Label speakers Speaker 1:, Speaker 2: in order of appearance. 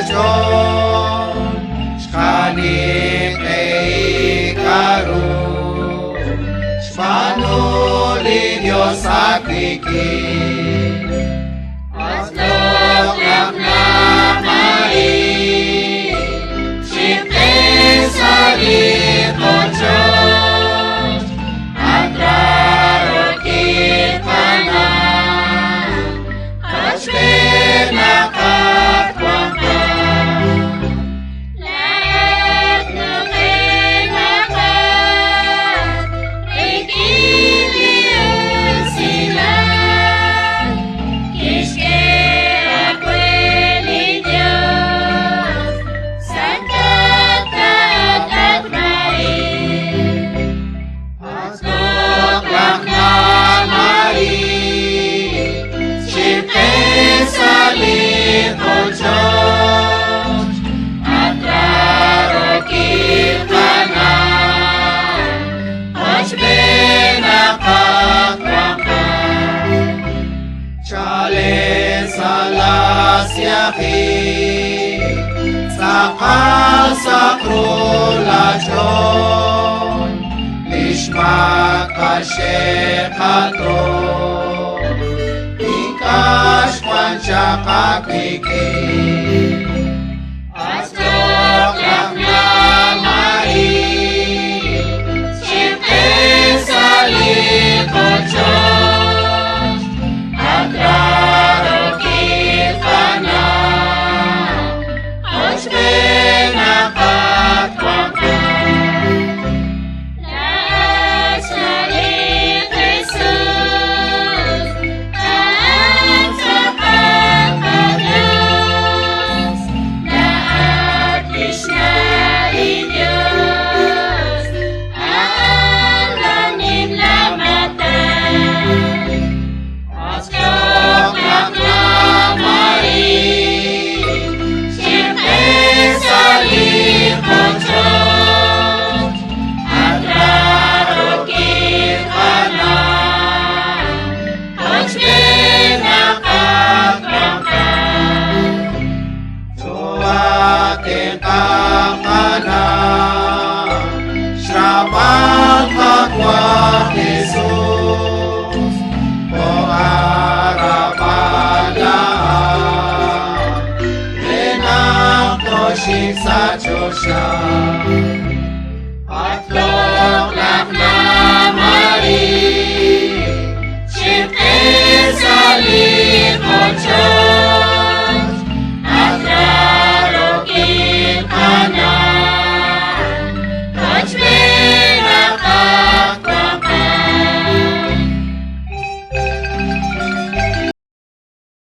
Speaker 1: John, Shkanim Eikaru, Shpanulin Yosakiki, Aslok Yaknamai, Shipin Salim Ochot, Atrarokit Kana, Ashben Akat Waka,
Speaker 2: Lahat ng inakat, ikiliyon sila. Kiske akweli Diyos, sakat at main.
Speaker 1: Aslok Yaknamai, Shipin Salim Ochot, Atrarokit Kana, Ashben Akat Waka, Chale Salas Yahi, Sakal Sakrulachon, Lishma Kashekato, Ikash Panchakakiki, Aslok Yaknamai, Shipin Salim Ochot, Atrarokit Kana, Ashben Akat Waka,
Speaker 2: Lahat sa Jesus, lahat sa pagkakayos, lahat isnari Diyos, aalanin lamatan.
Speaker 1: Aslok Yaknamai, Shipin Salim Ochot, Atrarokit Kana, Ashben Akat Waka, Tuatin Kakana, Shramat Hakwa Jesus, Po'arapalaan, Renang Toshik sa Chosha, Aslok Yaknamai, Shipin Salim